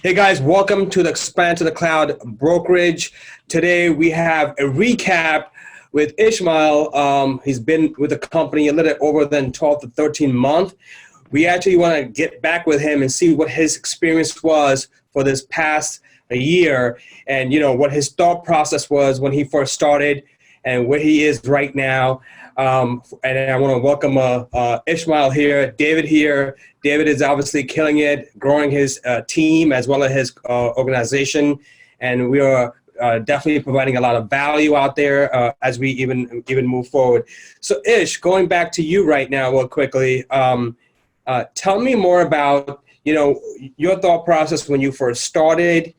Hey guys, welcome to the Expand to the Cloud brokerage. Today we have a recap with Ismail. He's been with the company a little over than 12 to 13 months. We actually want to get back with him and see what his experience was for this past year, and what his thought process was when he first started and where he is right now. And I want to welcome Ismail here, David here. David is obviously killing it, growing his team as well as his organization, and we are definitely providing a lot of value out there as we even move forward. So Ish, going back to you right now real quickly, tell me more about your thought process when you first started,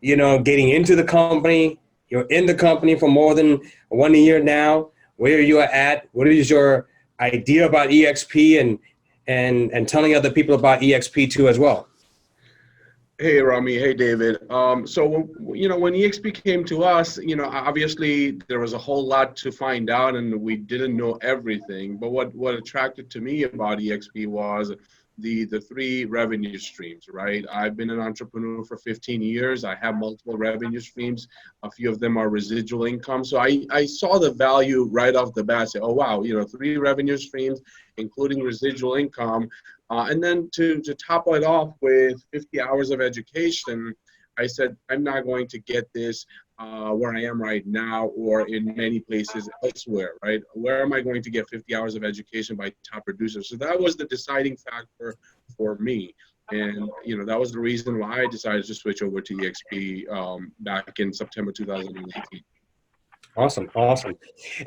getting into the company. You're in the company for more than 1 year now. Where you are at? What is your idea about eXp and telling other people about eXp too as well? Hey, Rummy. Hey, David. So when eXp came to us, obviously there was a whole lot to find out, and we didn't know everything. But what attracted to me about eXp was the three revenue streams, right? I've been an entrepreneur for 15 years. I have multiple revenue streams. A few of them are residual income. So I saw the value right off the bat. Say, oh wow, three revenue streams, including residual income. And then to top it off with 50 hours of education, I said, I'm not going to get this where I am right now or in many places elsewhere, right? Where am I going to get 50 hours of education by top producers? So that was the deciding factor for me. And, that was the reason why I decided to switch over to eXp back in September 2018. Awesome.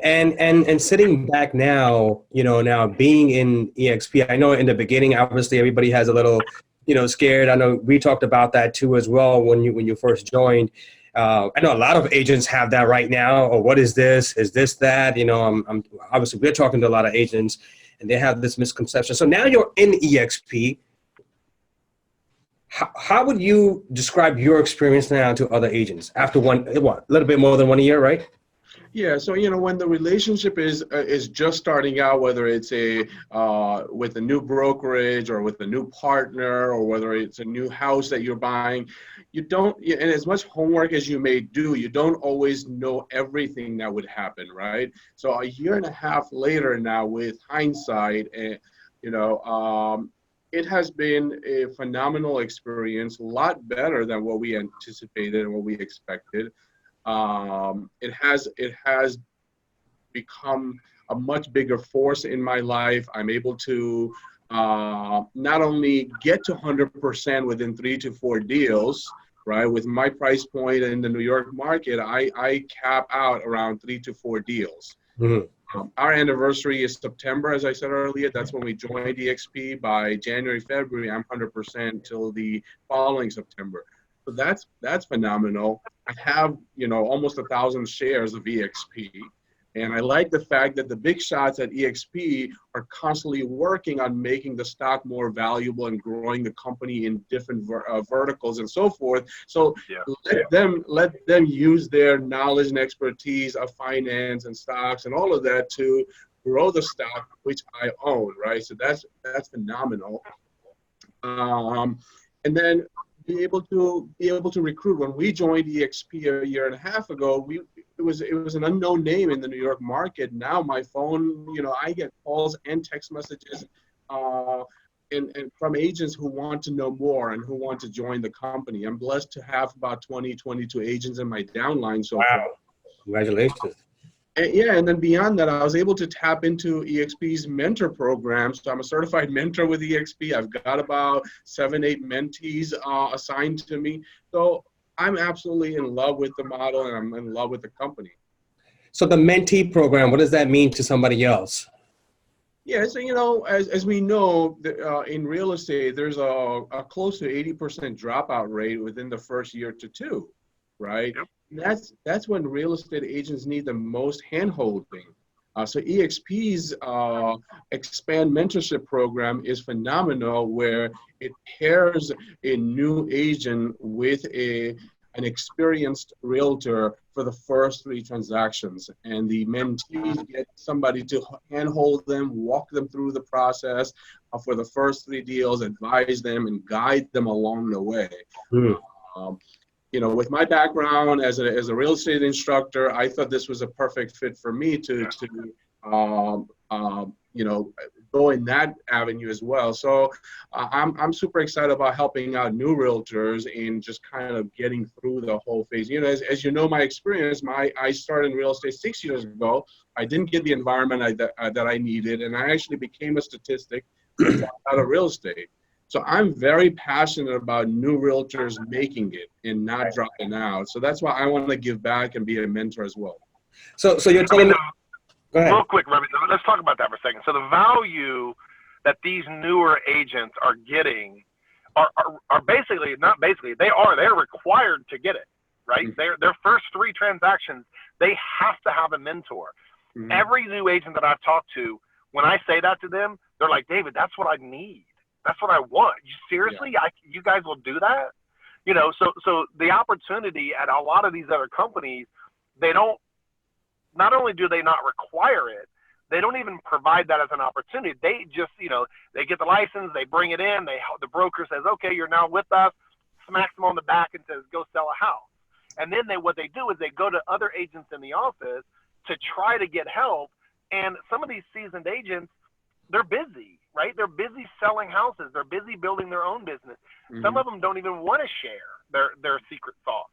And sitting back now, now being in eXp, I know in the beginning, obviously everybody has a little, scared. I know we talked about that too as well when you first joined. I know a lot of agents have that right now. Or what is this? Is this that? I'm obviously we're talking to a lot of agents, and they have this misconception. So now you're in eXp. How would you describe your experience now to other agents after a little bit more than 1 year, right? Yeah, so when the relationship is just starting out, whether it's with a new brokerage or with a new partner, or whether it's a new house that you're buying, and as much homework as you may do, you don't always know everything that would happen, right? So a year and a half later now, with hindsight, it has been a phenomenal experience, a lot better than what we anticipated and what we expected. It has become a much bigger force in my life. I'm able to not only get to 100% within 3 to 4 deals, right? With my price point in the New York market, I cap out around 3 to 4 deals. Mm-hmm. Our anniversary is September, as I said earlier. That's when we joined eXp. By January, February, I'm 100% till the following September. So that's phenomenal. I have, almost 1,000 shares of eXp. And I like the fact that the big shots at eXp are constantly working on making the stock more valuable and growing the company in different verticals and so forth. So let them use their knowledge and expertise of finance and stocks and all of that to grow the stock, which I own, right? So that's phenomenal. And then be able to recruit. When we joined eXp a year and a half ago, it was an unknown name in the New York market. Now my phone, I get calls and text messages and from agents who want to know more and who want to join the company. I'm blessed to have about 22 agents in my downline so far. Congratulations. And then beyond that, I was able to tap into eXp's mentor program. So I'm a certified mentor with eXp. I've got about 7-8 mentees assigned to me. So I'm absolutely in love with the model, and I'm in love with the company. So the mentee program, what does that mean to somebody else? Yeah, so as we know, in real estate, there's a close to 80% dropout rate within the first year to two, right? Yep. That's when real estate agents need the most hand-holding. So eXp's Expand Mentorship Program is phenomenal, where it pairs a new agent with an experienced realtor for the first 3 transactions, and the mentees get somebody to handhold them, walk them through the process for the first 3 deals, advise them, and guide them along the way. Um, you know, with my background as a real estate instructor, I thought this was a perfect fit for me to you know, go in that avenue as well. So I'm super excited about helping out new realtors in just kind of getting through the whole phase. You know, as you know, my experience, I started in real estate 6 years ago. I didn't get the environment that I needed, and I actually became a statistic and dropped out of real estate. So I'm very passionate about new realtors making it and not dropping out. So that's why I want to give back and be a mentor as well. So you're telling me, go ahead. Real quick, Rummy, let's talk about that for a second. So the value that these newer agents are getting are basically, not basically, they're required to get it, right? Mm-hmm. Their first 3 transactions, they have to have a mentor. Mm-hmm. Every new agent that I've talked to, when I say that to them, they're like, David, that's what I need. That's what I want. Seriously? Yeah. You guys will do that? You know, so the opportunity at a lot of these other companies, they don't, not only do they not require it, they don't even provide that as an opportunity. They just, you know, they get the license, they bring it in, the broker says, okay, you're now with us, smacks them on the back and says, go sell a house. And then what they do is they go to other agents in the office to try to get help. And some of these seasoned agents, they're busy, right? They're busy selling houses. They're busy building their own business. Mm-hmm. Some of them don't even want to share their secret sauce.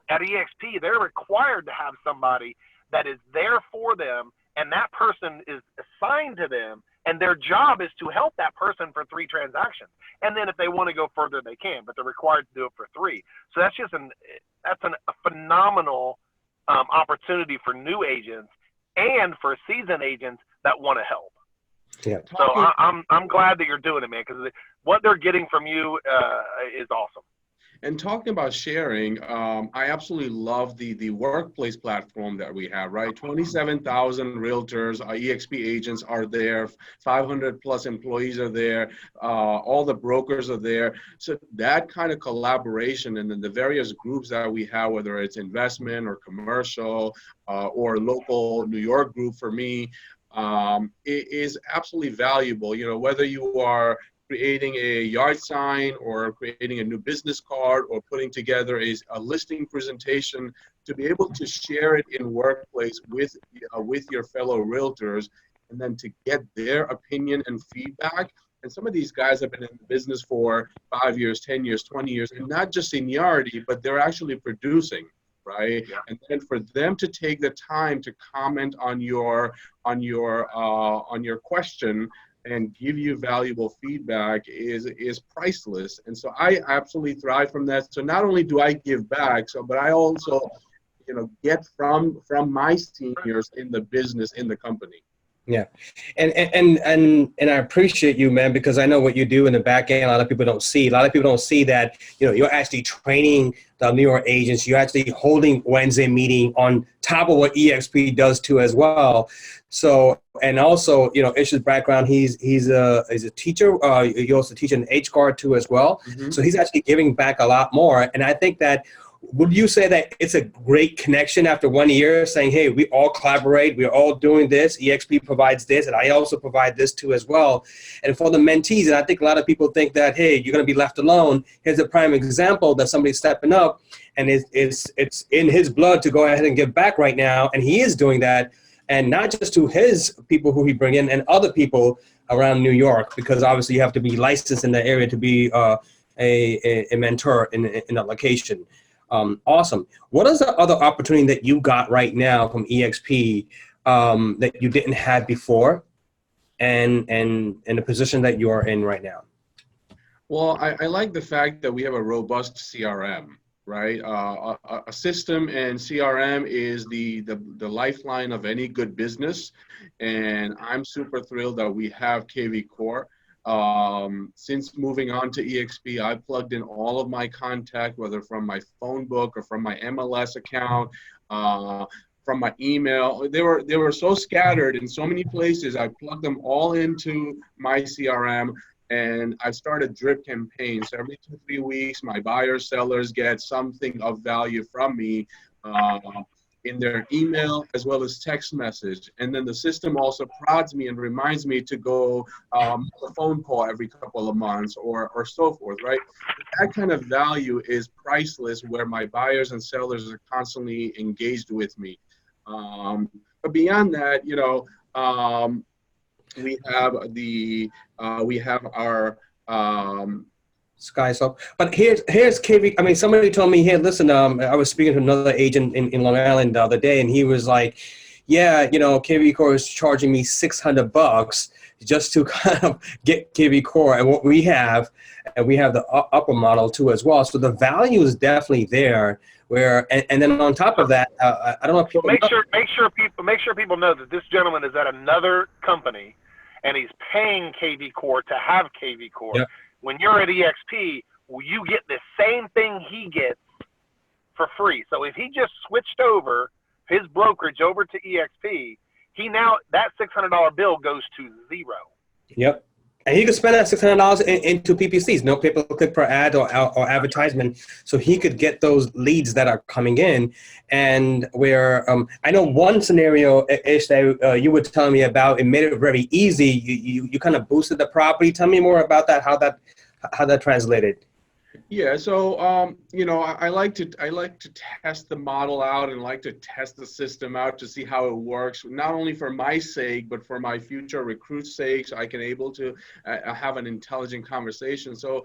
At eXp, they're required to have somebody that is there for them, and that person is assigned to them, and their job is to help that person for 3 transactions. And then if they want to go further, they can, but they're required to do it for 3. So that's just a phenomenal opportunity for new agents and for seasoned agents that want to help. Yeah. So I'm glad that you're doing it, man, because what they're getting from you is awesome. And talking about sharing, I absolutely love the workplace platform that we have, right? 27,000 realtors, eXp agents are there, 500 plus employees are there, all the brokers are there. So that kind of collaboration and then the various groups that we have, whether it's investment or commercial or local New York group for me, it is absolutely valuable. You know, whether you are creating a yard sign or creating a new business card or putting together a listing presentation, to be able to share it in workplace with your fellow realtors and then to get their opinion and feedback. And some of these guys have been in the business for 5 years, 10 years, 20 years, and not just seniority, but they're actually producing. Right, yeah. And then for them to take the time to comment on your question and give you valuable feedback is priceless. And so I absolutely thrive from that. So not only do I give back, but I also, you know, get from my seniors in the business, in the company. Yeah, and I appreciate you, man, because I know what you do in the back end. A lot of people don't see. A lot of people don't see that, you know, you're actually training the New York agents. You're actually holding Wednesday meeting on top of what eXp does too as well. So, and also, you know, Ish's background, he's a teacher. He also teaches an HR too as well. Mm-hmm. So he's actually giving back a lot more. And I think that, would you say that it's a great connection after 1 year saying, hey, we all collaborate, we're all doing this, eXp provides this, and I also provide this too as well. And for the mentees, and I think a lot of people think that, hey, you're going to be left alone. Here's a prime example that somebody's stepping up, and it's in his blood to go ahead and give back right now, and he is doing that, and not just to his people who he bring in and other people around New York, because obviously you have to be licensed in the area to be a mentor in that location. Awesome. What is the other opportunity that you got right now from eXp that you didn't have before, and the position that you are in right now? Well, I like the fact that we have a robust CRM, right? A system and CRM is the lifeline of any good business, and I'm super thrilled that we have KV Core. Since moving on to eXp, I plugged in all of my contact, whether from my phone book or from my MLS account, from my email. They were so scattered in so many places. I plugged them all into my CRM, and I started drip campaigns. So every 2-3 weeks, my buyers, sellers get something of value from me in their email as well as text message. And then the system also prods me and reminds me to go a phone call every couple of months or so forth, right? That kind of value is priceless, where my buyers and sellers are constantly engaged with me. But beyond that, we have our Sky so, but here's KV. I mean, somebody told me here. Listen, I was speaking to another agent in Long Island the other day, and he was like, "Yeah, KV Core is charging me $600 just to kind of get KV Core and what we have, and we have the upper model too as well. So the value is definitely there. Where and then on top of that, I don't know if people make sure people know that this gentleman is at another company, and he's paying KV Core to have KV Core. Yep. When you're at eXp, you get the same thing he gets for free. So if he just switched over his brokerage over to eXp, that $600 bill goes to zero. Yep. And he could spend that $600 into PPCs, no pay-per-click per ad or advertisement, so he could get those leads that are coming in. And where I know one scenario, Ish, that you were telling me about, it made it very easy. You kind of boosted the property. Tell me more about that. How that translated. Yeah, so I like to test the model out and like to test the system out to see how it works, not only for my sake but for my future recruits' sake, so I can able to have an intelligent conversation. So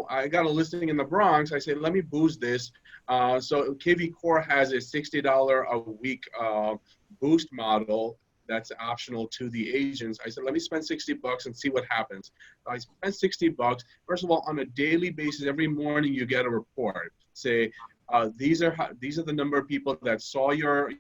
I got a listing in the Bronx. I said, let me boost this. So KV Core has a $60 a week boost model that's optional to the agents. I said, let me spend $60 and see what happens. I spent $60. First of all, on a daily basis, every morning you get a report. Say, these are the number of people that saw your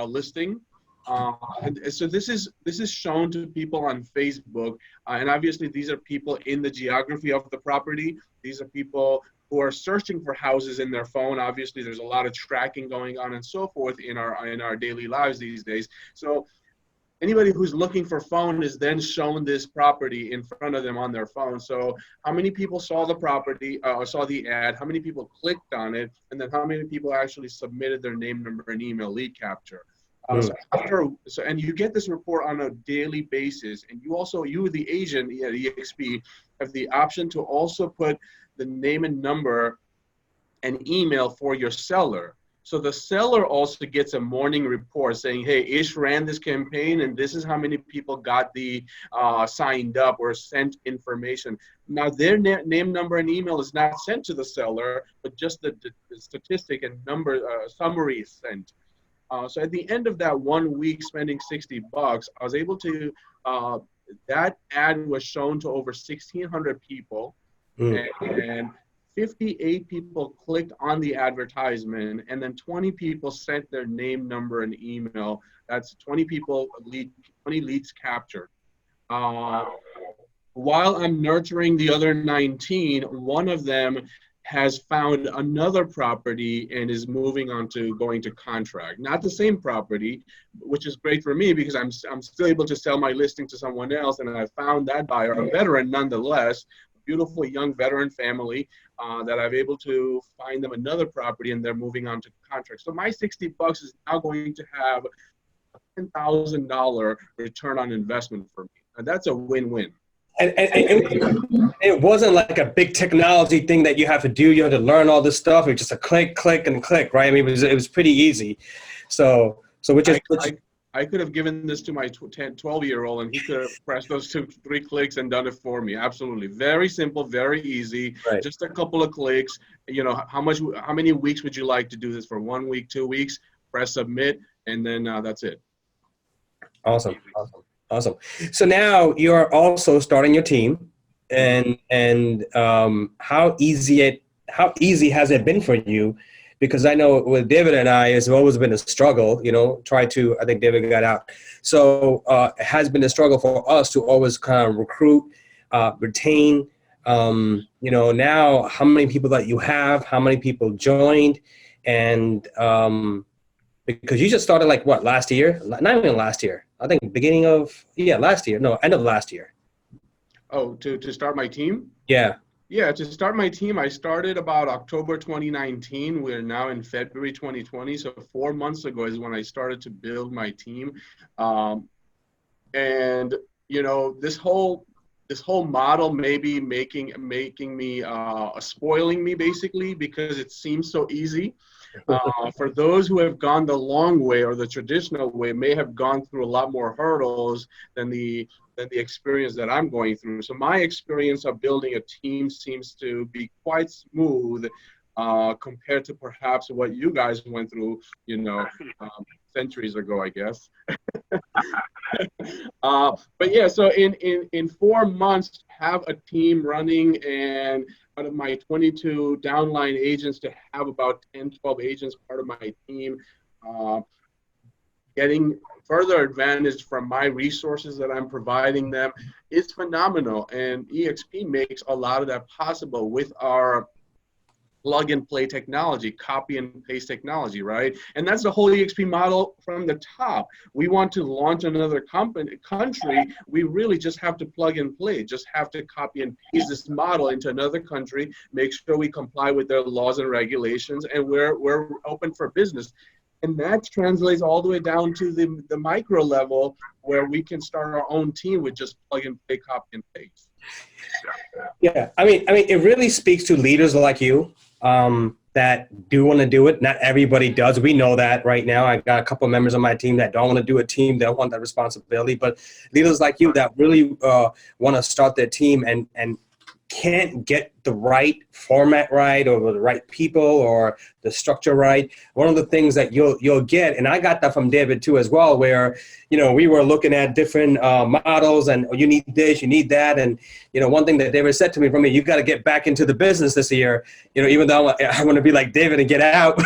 listing. And so this is shown to people on Facebook, and obviously these are people in the geography of the property. These are people who are searching for houses in their phone. Obviously, there's a lot of tracking going on and so forth in our daily lives these days. So anybody who's looking for phone is then shown this property in front of them on their phone. So how many people saw the property, saw the ad, how many people clicked on it, and then how many people actually submitted their name, number, and email lead capture. And you get this report on a daily basis. And you the agent at eXp, have the option to also put the name and number and email for your seller. So the seller also gets a morning report saying, hey, Ish ran this campaign and this is how many people got the signed up or sent information. Now their name, number, and email is not sent to the seller, but just the statistic and number summary is sent. So at the end of that 1 week spending $60, I was able to, that ad was shown to over 1,600 people. And 58 people clicked on the advertisement, and then 20 people sent their name, number, and email. That's 20 people, 20 leads captured. While I'm nurturing the other 19, one of them has found another property and is moving on to going to contract. Not the same property, which is great for me because I'm still able to sell my listing to someone else, and I found that buyer, a veteran nonetheless, beautiful young veteran family that I'm able to find them another property, and they're moving on to contract. So my $60 is now going to have a $10,000 return on investment for me. And that's a win-win. And it wasn't like a big technology thing that you have to do. You have to learn all this stuff. It's just a click, and click, right? I mean, it was pretty easy. So I could have given this to my 12-year-old, and he could have pressed those 2-3 clicks and done it for me. Absolutely, very simple, very easy. Right. Just a couple of clicks. How many weeks would you like to do this for? 1 week, 2 weeks? Press submit, and then that's it. Awesome. So now you're also starting your team, and how easy has it been for you? Because I know with David and I, it's always been a struggle, I think David got out. So it has been a struggle for us to always kind of recruit, retain, now how many people that you have, how many people joined, and because you just started last year? Not even last year. I think beginning of, last year. No, end of last year. Oh, to start my team? Yeah. Yeah, to start my team, I started about October 2019. We're now in February 2020. So 4 months ago is when I started to build my team. And you know, this whole model maybe making me spoiling me basically, because it seems so easy. For those who have gone the long way or the traditional way, may have gone through a lot more hurdles than the experience that I'm going through. So my experience of building a team seems to be quite smooth compared to perhaps what you guys went through, you know, centuries ago, I guess. But yeah, so in 4 months, have a team running, and out of my 22 downline agents to have about 10, 12 agents part of my team, getting further advantage from my resources that I'm providing them is phenomenal. And eXp makes a lot of that possible with our plug and play technology, copy and paste technology, right? And that's the whole eXp model from the top. We want to launch another country. We really just have to plug and play, just have to copy and paste this model into another country, make sure we comply with their laws and regulations, and we're open for business. And that translates all the way down to the micro level, where we can start our own team with just plug and play, copy and paste. Yeah, I mean, it really speaks to leaders like you that do want to do it. Not everybody does. We know that right now. I got a couple of members on my team that don't want to do a team. They don't want that responsibility. But leaders like you that really want to start their team and can't get the right format right, or the right people, or the structure right. One of the things that you'll get, and I got that from David too as well, where, you know, we were looking at different models, and you need this, you need that. And, you know, one thing that David said to me, from me, you got to get back into the business this year, you know, even though I want to be like David and get out.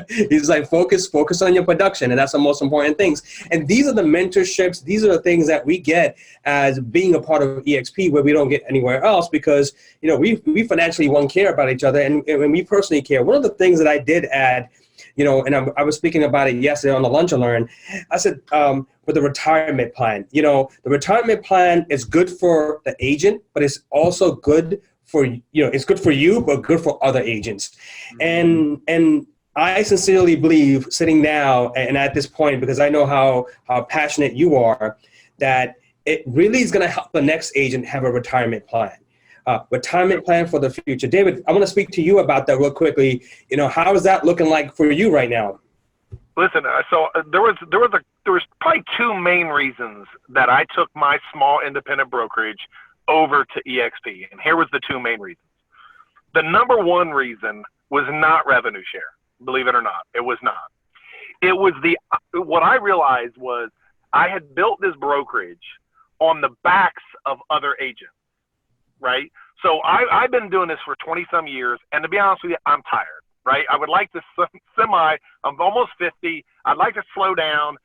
He's like, focus on your production, and that's the most important things. And these are the mentorships, these are the things that we get as being a part of eXp, where we don't get anywhere else, because, you know, we financially won't care about each other, and we personally care. One of the things that I did add, you know, and I was speaking about it yesterday on the Lunch and Learn, I said, with the retirement plan, you know, the retirement plan is good for the agent, but it's also good for, you know, it's good for you, but good for other agents. Mm-hmm. And I sincerely believe, sitting now and at this point, because I know how passionate you are, that it really is going to help the next agent have a retirement plan. Retirement plan for the future. David, I want to speak to you about that real quickly. You know, how is that looking like for you right now? Listen, so there was probably two main reasons that I took my small independent brokerage over to eXp, and here was the two main reasons. The number one reason was not revenue share. Believe it or not, it was not. It was what I realized was I had built this brokerage on the backs of other agents, right? So I've been doing this for 20 some years, and to be honest with you, I'm tired, right? I would like to I'm almost 50. I'd like to slow down,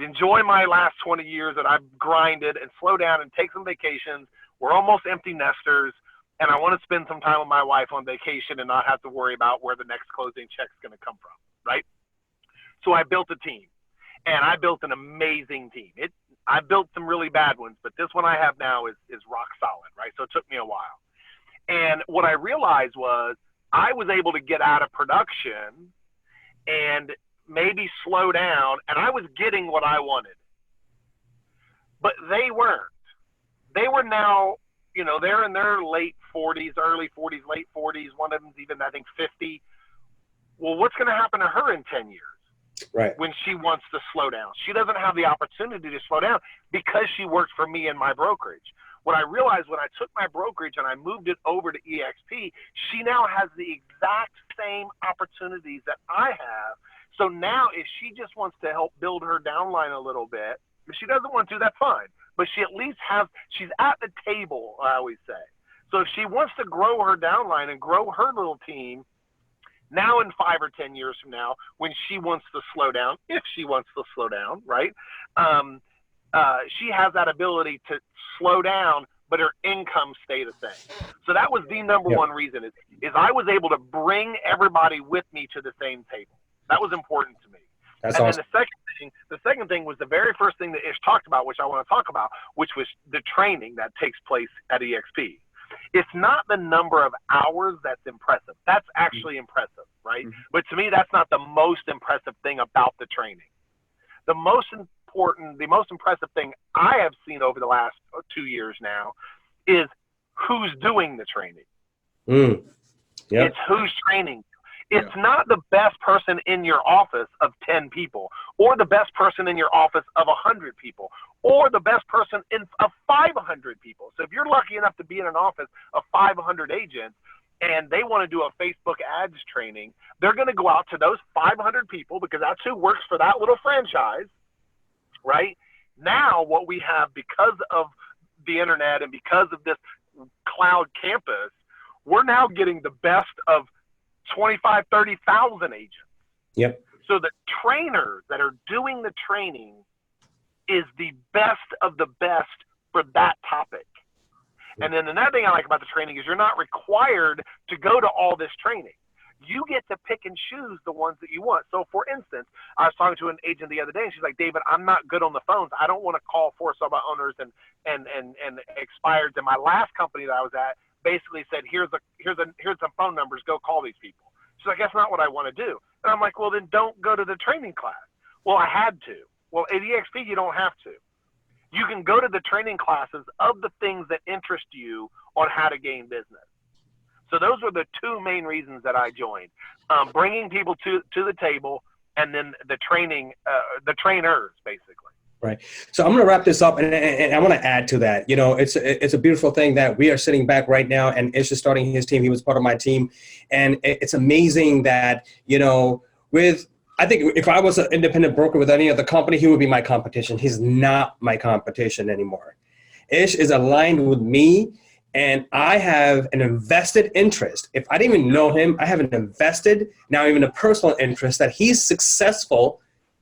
enjoy my last 20 years that I've grinded, and slow down and take some vacations. We're almost empty nesters. And I want to spend some time with my wife on vacation and not have to worry about where the next closing check's going to come from, right? So I built a team, and I built an amazing team. I built some really bad ones, but this one I have now is rock solid, right? So it took me a while. And what I realized was I was able to get out of production and maybe slow down, and I was getting what I wanted. But they weren't. They were now, you know, they're in their late 40s, early 40s, late 40s. One of them's even, I think, 50. Well, what's going to happen to her in 10 years? Right. When she wants to slow down. She doesn't have the opportunity to slow down because she worked for me in my brokerage. What I realized when I took my brokerage and I moved it over to eXp, she now has the exact same opportunities that I have. So now if she just wants to help build her downline a little bit, if she doesn't want to, that's fine. But she at least she's at the table, I always say. So if she wants to grow her downline and grow her little team, now in 5 or 10 years from now, when she wants to slow down, if she wants to slow down, right? She has that ability to slow down, but her income stay the same. So that was the number one reason is I was able to bring everybody with me to the same table. That was important to me. That's and awesome. Then the second thing was the very first thing that Ish talked about, which I want to talk about, which was the training that takes place at eXp. It's not the number of hours that's impressive. That's actually impressive, right? But to me, that's not the most impressive thing about the training. The most impressive thing I have seen over the last 2 years now is who's doing the training. Yep. It's who's training. It's not the best person in your office of 10 people, or the best person in your office of 100 people, or the best person of 500 people. So if you're lucky enough to be in an office of 500 agents and they want to do a Facebook ads training, they're going to go out to those 500 people because that's who works for that little franchise, right? Now what we have, because of the internet and because of this cloud campus, we're now getting the best of 25, 30,000 agents. Yep. So the trainers that are doing the training is the best of the best for that topic. And then another thing I like about the training is you're not required to go to all this training. You get to pick and choose the ones that you want. So for instance, I was talking to an agent the other day and she's like, David, I'm not good on the phones. I don't want to call for sub owners and expireds. And my last company that I was at basically said, here's some phone numbers, go call these people. She's like, that's not what I want to do. And I'm like, well, then don't go to the training class. Well, I had to. Well, at eXp, you don't have to. You can go to the training classes of the things that interest you on how to gain business. So those were the two main reasons that I joined, bringing people to the table, and then the training, the trainers, basically. Right. So I'm going to wrap this up, and I want to add to that. You know, it's a beautiful thing that we are sitting back right now, and Ish is starting his team. He was part of my team, and it's amazing that, you know, I think if I was an independent broker with any other company, he would be my competition. He's not my competition anymore. Ish is aligned with me, and I have an invested interest. If I didn't even know him, I have an invested, now even a personal interest that he's successful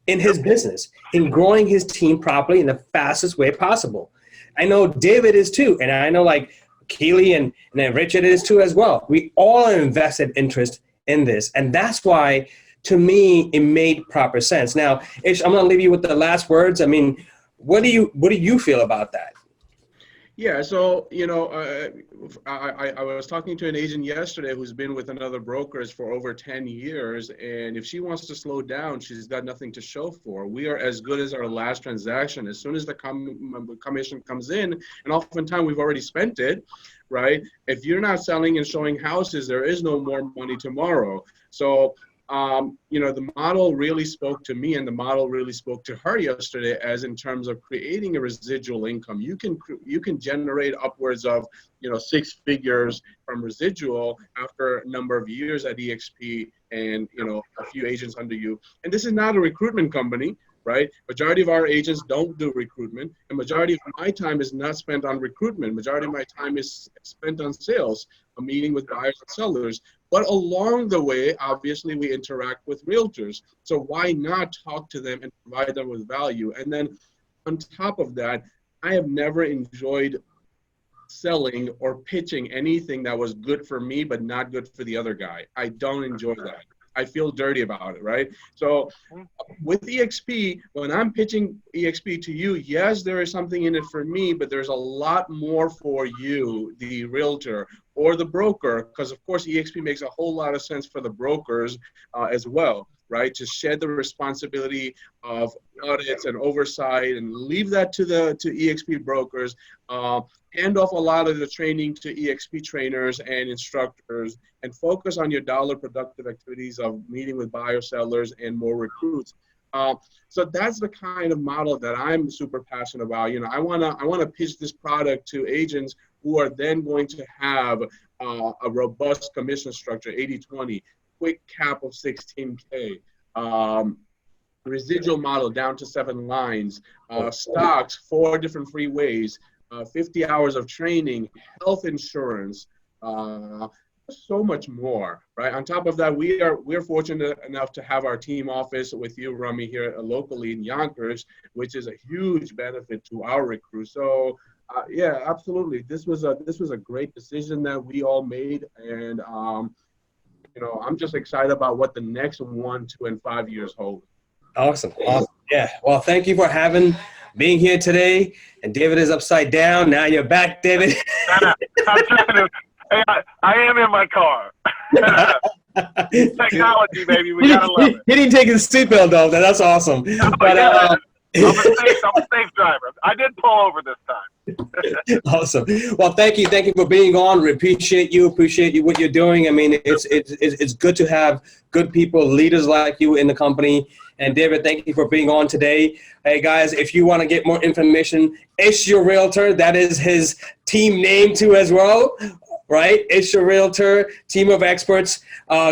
in his business, in growing his team properly in the fastest way possible. I know David is too, and I know like Keely and then Richard is too as well. We all have invested interest in this, and that's why, to me, it made proper sense. Now, Ish, I'm gonna leave you with the last words. I mean, what do you feel about that? Yeah, so, you know, I was talking to an agent yesterday who's been with another brokerage for over 10 years, and if she wants to slow down, she's got nothing to show for. We are as good as our last transaction. As soon as the commission comes in, and oftentimes we've already spent it, right? If you're not selling and showing houses, there is no more money tomorrow. So, you know, the model really spoke to me, and the model really spoke to her yesterday, as in terms of creating a residual income. You can generate upwards of, you know, 6 figures from residual after a number of years at eXp and, you know, a few agents under you. And this is not a recruitment company, right? Majority of our agents don't do recruitment, and majority of my time is not spent on recruitment. Majority of my time is spent on sales, a meeting with buyers and sellers. But along the way, obviously, we interact with realtors. So why not talk to them and provide them with value? And then on top of that, I have never enjoyed selling or pitching anything that was good for me but not good for the other guy. I don't enjoy that. I feel dirty about it, right? So with eXp, when I'm pitching eXp to you, yes, there is something in it for me, but there's a lot more for you, the realtor or the broker, because of course eXp makes a whole lot of sense for the brokers as well, right? To shed the responsibility of audits and oversight and leave that to eXp brokers, hand off a lot of the training to eXp trainers and instructors, and focus on your dollar productive activities of meeting with buyer sellers and more recruits. So that's the kind of model that I'm super passionate about. You know, I wanna pitch this product to agents who are then going to have a robust commission structure, 80-20, quick cap of 16K, residual model down to 7 lines, stocks, 4 different free ways, 50 hours of training, health insurance, so much more, right? On top of that, we're fortunate enough to have our team office with you, Rummy, here locally in Yonkers, which is a huge benefit to our recruits. So yeah, absolutely. This was a great decision that we all made, and you know, I'm just excited about what the next 1, 2, and 5 years hold. Awesome. Yeah. Well, thank you for having being here today. And David is upside down. Now you're back, David. I'm trying to, hey, I am in my car. Technology, baby. We got to love it. He didn't take his seatbelt, though. That's awesome. Oh, But, yeah. I'm a safe driver. I did pull over this time. Awesome. Well, thank you for being on. We appreciate you what you're doing. I mean, it's good to have good people, leaders like you in the company. And David, thank you for being on today. Hey guys, if you want to get more information, IshYourRealtor, that is his team name too as well. Right? IshYourRealtor, team of experts.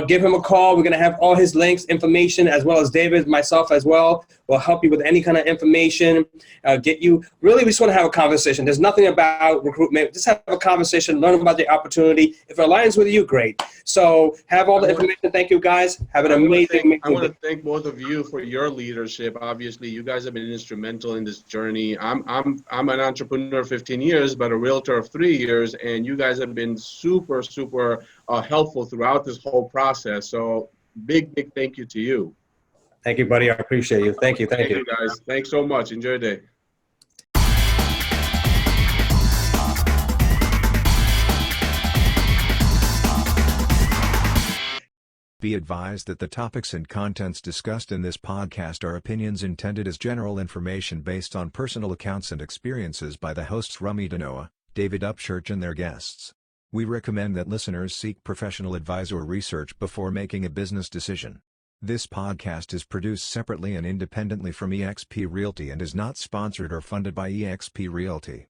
Give him a call. We're going to have all his links, information, as well as David, myself as well. We'll help you with any kind of information, really, we just want to have a conversation. There's nothing about recruitment. Just have a conversation, learn about the opportunity. If it aligns with you, great. So have all the information. Thank you, guys. Have an amazing I want to thank both of you for your leadership. Obviously, you guys have been instrumental in this journey. I'm an entrepreneur 15 years, but a realtor of 3 years, and you guys have been super helpful throughout this whole process. So big thank you to you. Thank you, buddy. I appreciate you. Thank you. Thank you, guys. Thanks so much. Enjoy your day. Be advised that the topics and contents discussed in this podcast are opinions intended as general information based on personal accounts and experiences by the hosts Rummy Dhanoa, David Upchurch and their guests. We recommend that listeners seek professional advice or research before making a business decision. This podcast is produced separately and independently from eXp Realty and is not sponsored or funded by eXp Realty.